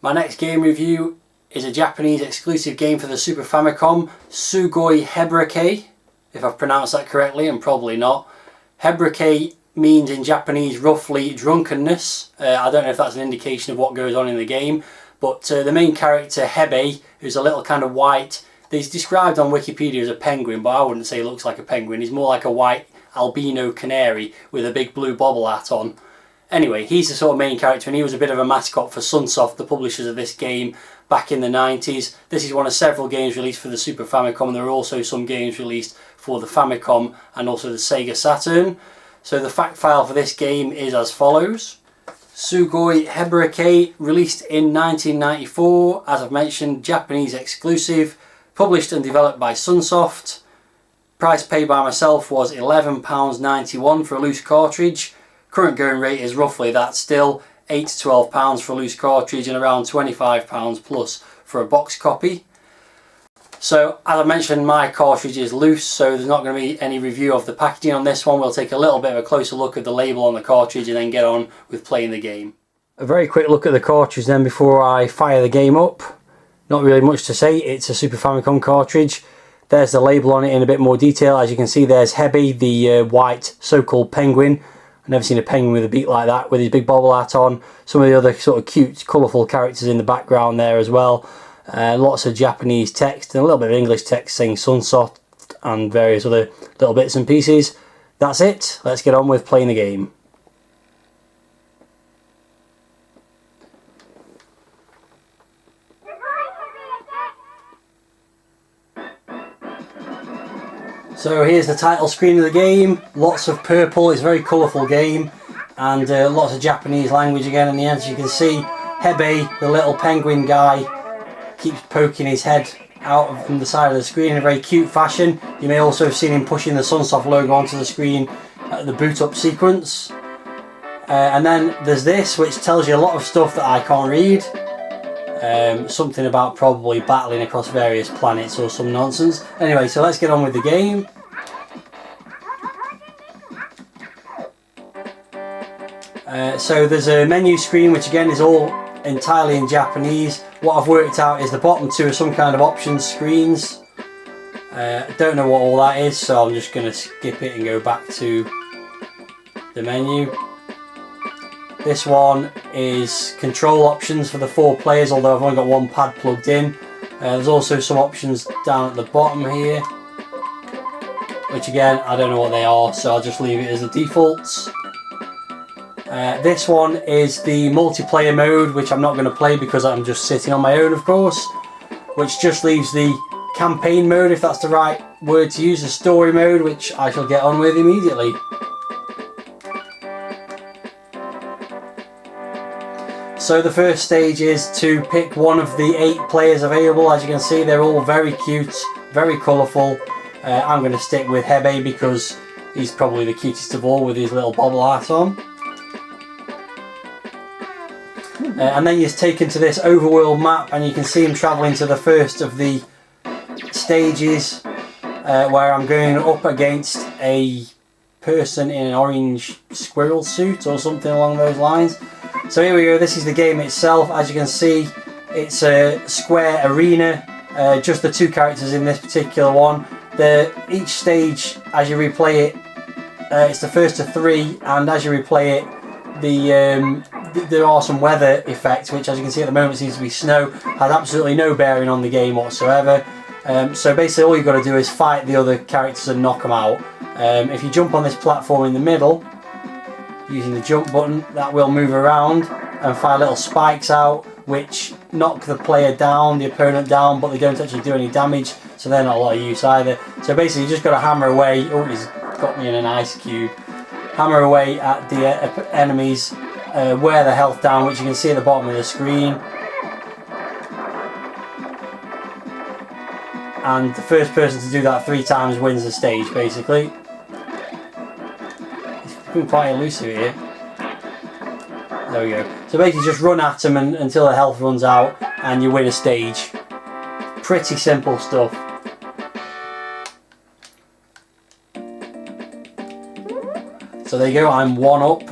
My next game review is a Japanese exclusive game for the Super Famicom, Sugoi Hebereke, if I've pronounced that correctly, and probably not. Hebereke means in Japanese roughly drunkenness. I don't know if that's an indication of what goes on in the game, but the main character, Hebe, who's a little kind of white, he's described on Wikipedia as a penguin, but I wouldn't say he looks like a penguin. He's more like a white albino canary with a big blue bobble hat on. Anyway, he's the sort of main character, and he was a bit of a mascot for Sunsoft, the publishers of this game, back in the 90s. This is one of several games released for the Super Famicom. There are also some games released for the Famicom and also the Sega Saturn. So the fact file for this game is as follows. Sugoi Hebereke, released in 1994, as I've mentioned, Japanese exclusive, published and developed by Sunsoft. Price paid by myself was £11.91 for a loose cartridge. Current going rate is roughly that still, £8 to £12 for a loose cartridge and around £25 plus for a box copy. So as I mentioned, my cartridge is loose, so there's not going to be any review of the packaging on this one. We'll take a little bit of a closer look at the label on the cartridge and then get on with playing the game. A very quick look at the cartridge then before I fire the game up. Not really much to say, it's a Super Famicom cartridge. There's the label on it in a bit more detail. As you can see, there's Hebe, the white so-called penguin. I've never seen a penguin with a beak like that, with his big bobble hat on. Some of the other sort of cute, colourful characters in the background there as well. Lots of Japanese text and a little bit of English text saying Sunsoft and various other little bits and pieces. That's it. Let's get on with playing the game. So here's the title screen of the game. Lots of purple. It's a very colourful game, and lots of Japanese language again. And as you can see, Hebe, the little penguin guy, keeps poking his head out from the side of the screen in a very cute fashion. You may also have seen him pushing the Sunsoft logo onto the screen at the boot up sequence. And then there's this, which tells you a lot of stuff that I can't read. Something about probably battling across various planets or some nonsense. Anyway, so let's get on with the game. So there's a menu screen, which again is all entirely in Japanese. What I've worked out is the bottom two are some kind of options screens. I don't know what all that is, so I'm just going to skip it and go back to the menu. This one is control options for the 4 players, although I've only got one pad plugged in. There's also some options down at the bottom here, which again, I don't know what they are, so I'll just leave it as the defaults. This one is the multiplayer mode, which I'm not going to play because I'm just sitting on my own, of course, which just leaves the campaign mode, if that's the right word to use, the story mode, which I shall get on with immediately. So the first stage is to pick one of the 8 players available. As you can see, they're all very cute, very colourful. I'm going to stick with Hebe because he's probably the cutest of all with his little bobble hat on. And then you're taken to this overworld map, and you can see him travelling to the first of the stages where I'm going up against a person in an orange squirrel suit or something along those lines. So here we go, this is the game itself. As you can see, it's a square arena, just the 2 characters in this particular one. Each stage, as you replay it, it's the first of 3, and as you replay it, there are some weather effects, which as you can see at the moment seems to be snow, has absolutely no bearing on the game whatsoever. So basically all you've got to do is fight the other characters and knock them out. If you jump on this platform in the middle, using the jump button, that will move around and fire little spikes out, which knock the player down, the opponent down, but they don't actually do any damage, so they're not a lot of use either. So basically you just got to hammer away. Oh, he's got me in an ice cube. Hammer away at the enemies, wear the health down, which you can see at the bottom of the screen. And the first person to do that 3 times wins the stage, basically. It's been quite elusive here. There we go. So basically just run at them until the health runs out and you win a stage. Pretty simple stuff. So there you go, I'm 1 up.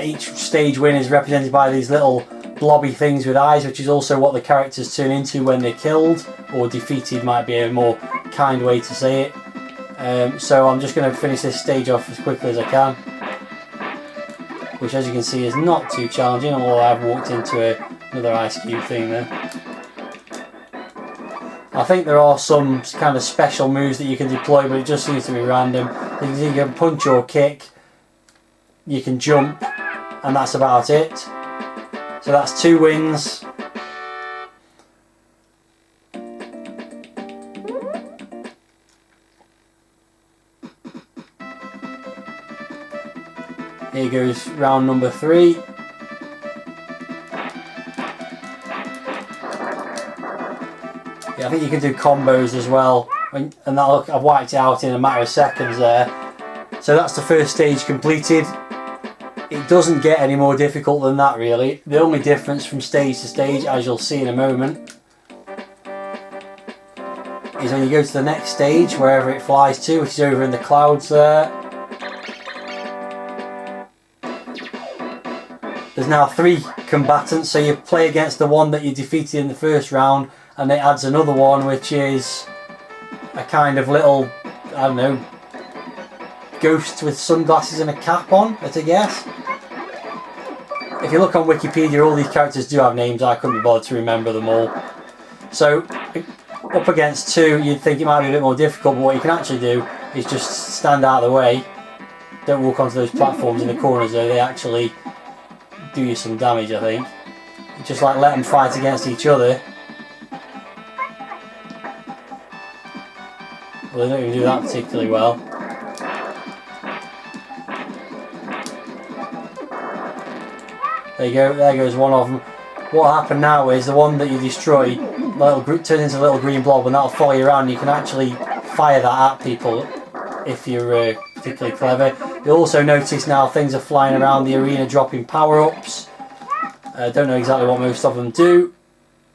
Each stage win is represented by these little blobby things with eyes, which is also what the characters turn into when they're killed, or defeated might be a more kind way to say it. So I'm just going to finish this stage off as quickly as I can, which as you can see is not too challenging, although I've walked into another ice cube thing there. I think there are some kind of special moves that you can deploy, but it just seems to be random. You can punch or kick, you can jump, and that's about it. So that's 2 wins. Here goes round number 3. Yeah, I think you can do combos as well, and that, I've wiped it out in a matter of seconds there. So that's the first stage completed. It doesn't get any more difficult than that really. The only difference from stage to stage, as you'll see in a moment, is when you go to the next stage, wherever it flies to, which is over in the clouds there. There's now 3 combatants, so you play against the one that you defeated in the first round, and it adds another one which is a kind of little, I don't know, ghost with sunglasses and a cap on, at a guess. If you look on Wikipedia, all these characters do have names. I couldn't be bothered to remember them all. So up against 2, you'd think it might be a bit more difficult, but what you can actually do is just stand out of the way. Don't walk onto those platforms in the corners though, they actually do you some damage, I think. Just like let them fight against each other. Well, they don't even do that particularly well. There you go, there goes one of them. What happened now is the one that you destroy turns into a little green blob, and that'll follow you around. You can actually fire that at people if you're particularly clever. You'll also notice now things are flying around the arena dropping power-ups. Don't know exactly what most of them do,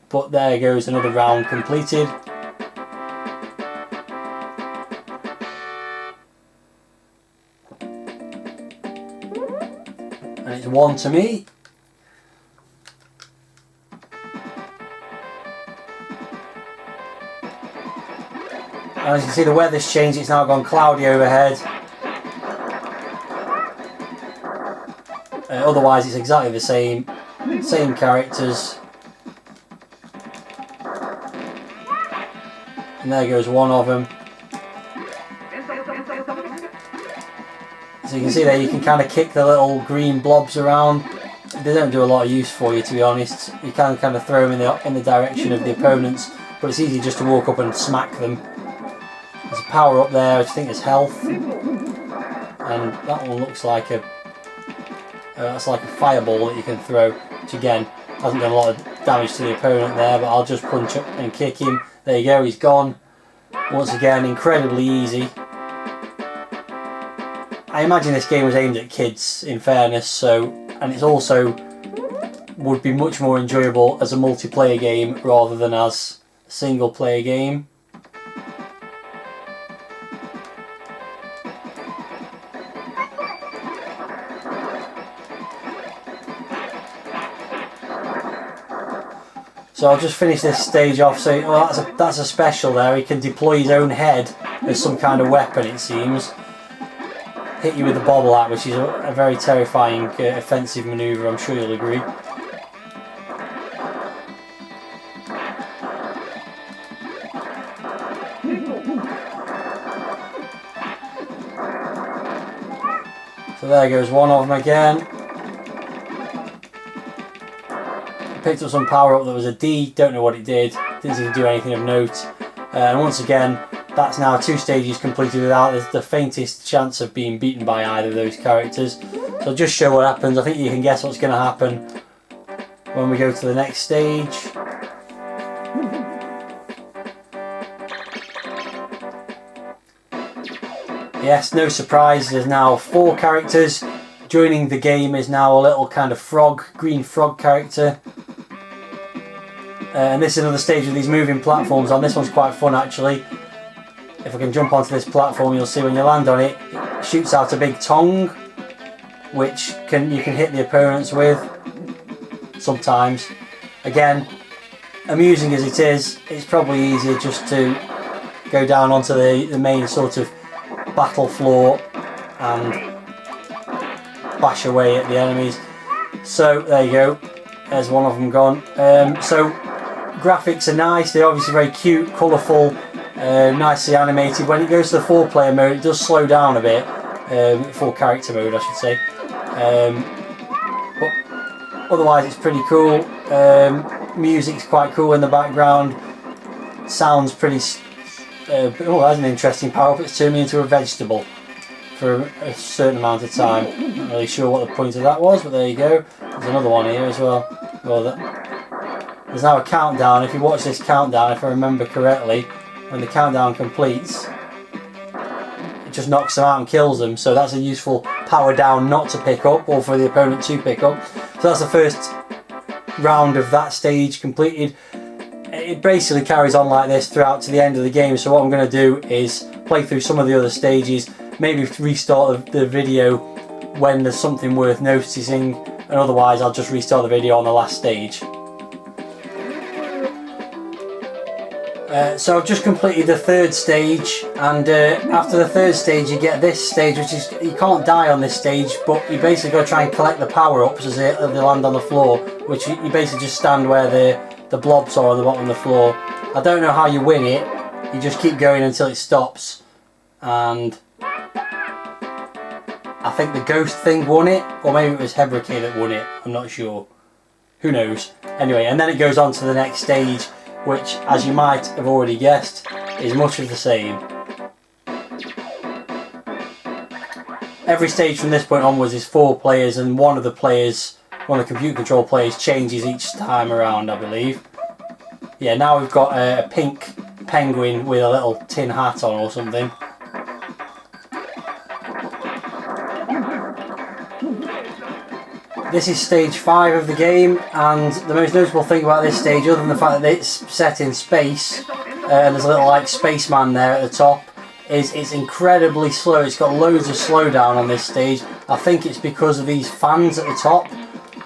but there goes another round completed. And it's 1 to me. And as you can see, the weather's changed, it's now gone cloudy overhead. Otherwise it's exactly the same characters. And there goes one of them. So you can see there, you can kind of kick the little green blobs around. They don't do a lot of use for you, to be honest. You can kind of throw them in the direction of the opponents, but it's easy just to walk up and smack them. There's a power up there, which I think is health, and that one looks like that's like a fireball that you can throw, which again hasn't done a lot of damage to the opponent there, but I'll just punch up and kick him. There you go, he's gone. Once again, incredibly easy. I imagine this game was aimed at kids, in fairness, and it's also would be much more enjoyable as a multiplayer game rather than as a single player game. So I'll just finish this stage off. So that's a special there. He can deploy his own head as some kind of weapon, it seems. Hit you with the bobble hat, which is a very terrifying offensive manoeuvre, I'm sure you'll agree. So there goes one of them again. Picked up some power up that was a D, don't know what it did, didn't seem to do anything of note. And once again, that's now 2 stages completed without the faintest chance of being beaten by either of those characters. So I'll just show what happens. I think you can guess what's going to happen when we go to the next stage. Yes, no surprise, there's now 4 characters. Joining the game is now a little kind of frog, green frog character. And this is another stage with these moving platforms on. This one's quite fun actually. If I can jump onto this platform, you'll see when you land on it, it shoots out a big tongue, which you can hit the opponents with. sometimes. Again, amusing as it is, it's probably easier just to go down onto the main sort of battle floor and bash away at the enemies. So there you go, there's one of them gone. So graphics are nice, they're obviously very cute, colourful, nicely animated. When it goes to the 4-player mode, it does slow down a bit, 4-character mode I should say. But otherwise it's pretty cool. Music's quite cool in the background. Sounds pretty... oh, that's an interesting power-up. It's turned me into a vegetable for a certain amount of time. Not really sure what the point of that was, but there you go. There's another one here as well. There's now a countdown. If you watch this countdown, if I remember correctly, when the countdown completes, it just knocks them out and kills them. So that's a useful power down not to pick up, or for the opponent to pick up. So that's the first round of that stage completed. It basically carries on like this throughout to the end of the game. So what I'm going to do is play through some of the other stages, maybe restart the video when there's something worth noticing, and otherwise I'll just restart the video on the last stage. So I've just completed the 3rd stage, and after the 3rd stage you get this stage, which is, you can't die on this stage, but you basically got to try and collect the power-ups as they land on the floor, which you basically just stand where the blobs are on the bottom of the floor. I don't know how you win it, you just keep going until it stops, and I think the ghost thing won it, or maybe it was Hebereke that won it, I'm not sure. Who knows? Anyway, and then it goes on to the next stage, which, as you might have already guessed, is much of the same. Every stage from this point onwards is 4 players, and one of the computer control players changes each time around, I believe. Yeah, now we've got a pink penguin with a little tin hat on or something. This is stage 5 of the game, and the most notable thing about this stage, other than the fact that it's set in space, and there's a little like spaceman there at the top, is it's incredibly slow. It's got loads of slowdown on this stage. I think it's because of these fans at the top,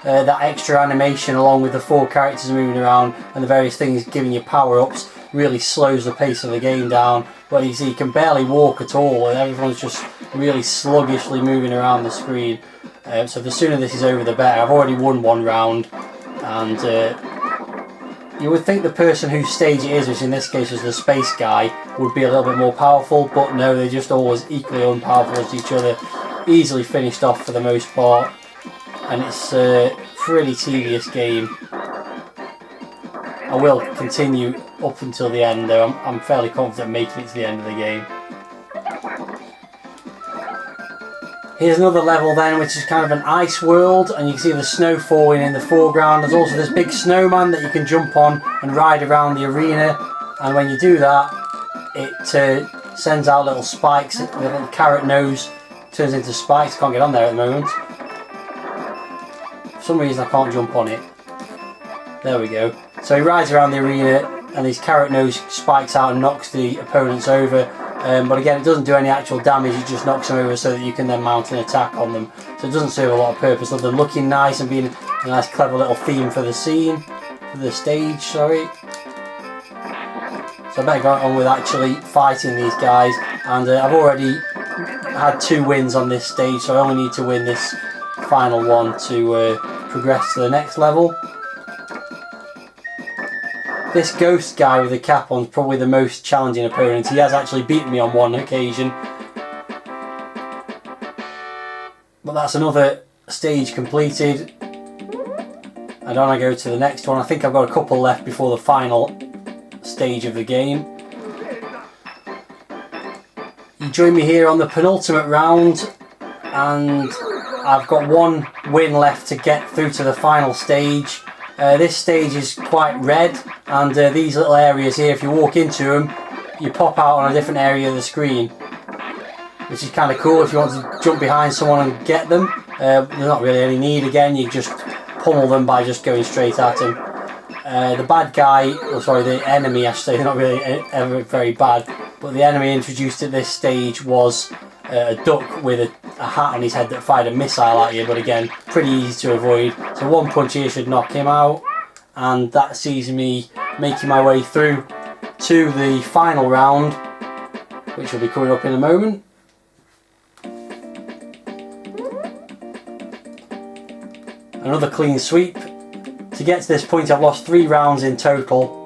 that extra animation along with the 4 characters moving around and the various things giving you power-ups really slows the pace of the game down. But you see, you can barely walk at all, and everyone's just really sluggishly moving around the screen. So the sooner this is over the better. I've already won 1 round, and you would think the person whose stage it is, which in this case was the space guy, would be a little bit more powerful, but no, they're just always equally unpowerful as each other. Easily finished off for the most part, and it's a pretty tedious game. I will continue up until the end though. I'm fairly confident making it to the end of the game. Here's another level then, which is kind of an ice world, and you can see the snow falling in the foreground. There's also this big snowman that you can jump on and ride around the arena, and when you do that, it sends out little spikes. The little carrot nose turns into spikes. Can't get on there at the moment. For some reason I can't jump on it. There we go. So he rides around the arena, and his carrot nose spikes out and knocks the opponents over. But again, it doesn't do any actual damage, it just knocks them over so that you can then mount an attack on them. So it doesn't serve a lot of purpose other than looking nice and being a nice clever little theme for the scene, for the stage, sorry. So I better go on with actually fighting these guys, and I've already had 2 wins on this stage, so I only need to win this final one to progress to the next level. This ghost guy with the cap on is probably the most challenging opponent. He has actually beaten me on 1 occasion. But that's another stage completed. And on I go to the next one. I think I've got a couple left before the final stage of the game. You join me here on the penultimate round, and I've got 1 win left to get through to the final stage. This stage is quite red, and these little areas here, if you walk into them, you pop out on a different area of the screen, which is kind of cool if you want to jump behind someone and get them. There's not really any need. Again, you just pummel them by just going straight at them. The bad guy, or sorry, the enemy, I should say, they're not really ever very bad, but the enemy introduced at this stage was a duck with a hat on his head that fired a missile at you, but again, pretty easy to avoid. So one punch here should knock him out, and that sees me making my way through to the final round, which will be coming up in a moment. Another clean sweep. To get to this point, I've lost 3 rounds in total,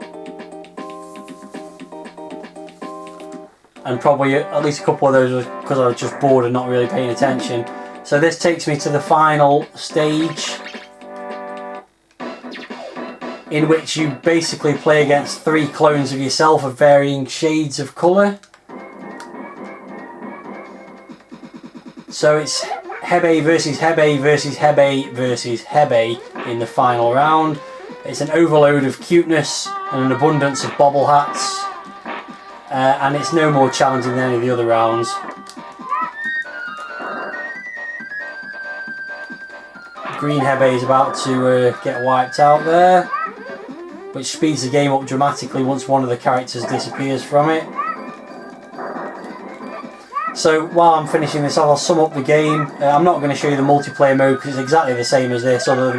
and probably at least a couple of those was because I was just bored and not really paying attention. So this takes me to the final stage, in which you basically play against 3 clones of yourself of varying shades of colour. So it's Hebe versus Hebe versus Hebe versus Hebe in the final round. It's an overload of cuteness and an abundance of bobble hats, and it's no more challenging than any of the other rounds. Green Hebe is about to get wiped out there, which speeds the game up dramatically once one of the characters disappears from it. So while I'm finishing this off, I'll sum up the game. I'm not going to show you the multiplayer mode because it's exactly the same as this, other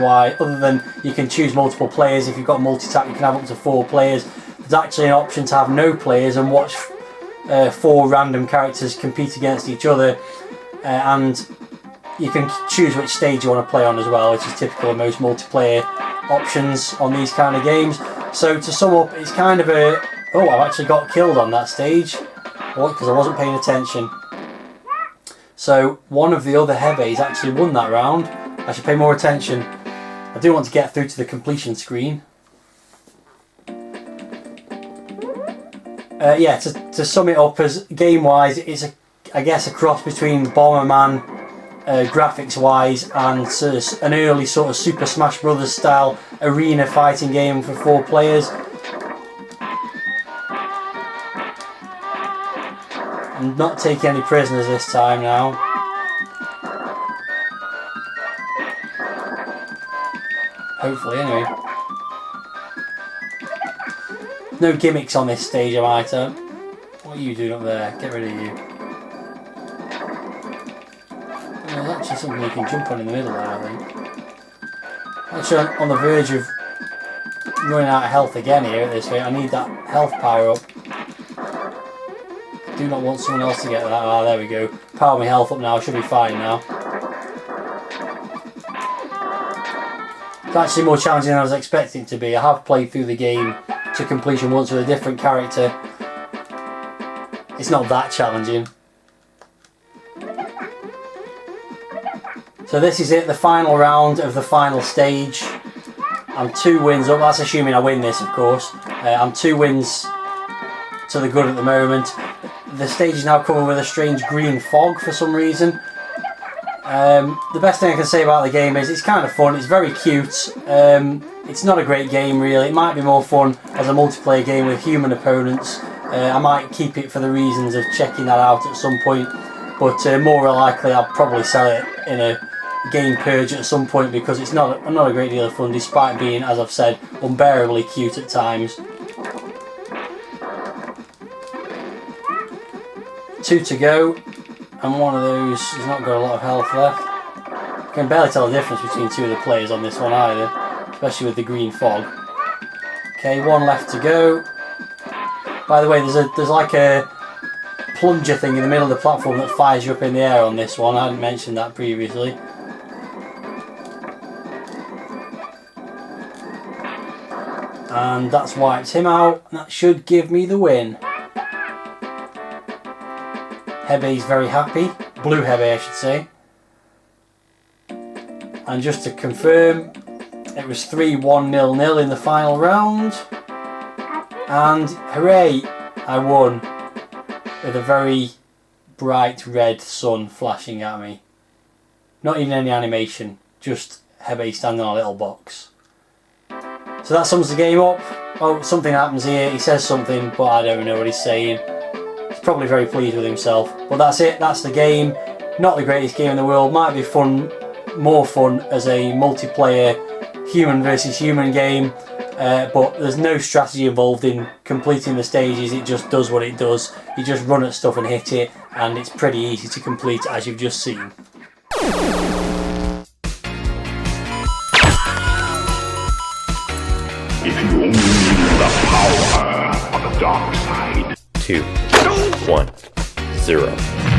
than you can choose multiple players. If you've got multi-tap, you can have up to 4 players. There's actually an option to have no players and watch 4 random characters compete against each other, and you can choose which stage you want to play on as well, which is typical of most multiplayer options on these kind of games. So to sum up, it's kind of a... Oh, I've actually got killed on that stage because I wasn't paying attention. So one of the other Hebes actually won that round. I should pay more attention. I do want to get through to the completion screen. Yeah, to sum it up, as game-wise, it's I guess a cross between Bomberman graphics-wise and an early sort of Super Smash Bros. Style arena fighting game for 4 players. I'm not taking any prisoners this time now. Hopefully, anyway. No gimmicks on this stage, I might add. What are you doing up there? Get rid of you. There's actually something you can jump on in the middle there, I think. Actually, on the verge of running out of health again here at this rate. I need that health power up. Do not want someone else to get that. Ah, there we go. Power my health up now. I should be fine now. It's actually more challenging than I was expecting it to be. I have played through the game to completion once with a different character. It's not that challenging. So this is it, the final round of the final stage. I'm 2 wins up. That's assuming I win this, of course. I'm 2 wins to the good at the moment. The stage is now covered with a strange green fog for some reason. The best thing I can say about the game is it's kind of fun, it's very cute. It's not a great game really. It might be more fun as a multiplayer game with human opponents. I might keep it for the reasons of checking that out at some point, but more likely I'll probably sell it in a game purge at some point because it's not a great deal of fun, despite being, as I've said, unbearably cute at times. 2 to go, and one of those has not got a lot of health left. I can barely tell the difference between 2 of the players on this one either, especially with the green fog. Okay, 1 left to go. By the way, there's like a plunger thing in the middle of the platform that fires you up in the air on this one. I hadn't mentioned that previously. And that's wiped him out. That should give me the win. Hebe's very happy. Blue Hebe, I should say. And just to confirm, it was 3-1-0-0 in the final round. And hooray, I won with a very bright red sun flashing at me. Not even any animation, just Hebe standing on a little box. So that sums the game up. Oh, something happens here, he says something, but I don't know what he's saying. He's probably very pleased with himself. But that's it, that's the game. Not the greatest game in the world, might be fun, more fun as a multiplayer human versus human game. But there's no strategy involved in completing the stages, it just does what it does. You just run at stuff and hit it, and it's pretty easy to complete, as you've just seen. If you only knew the power of the dark side. 2, 1, 0.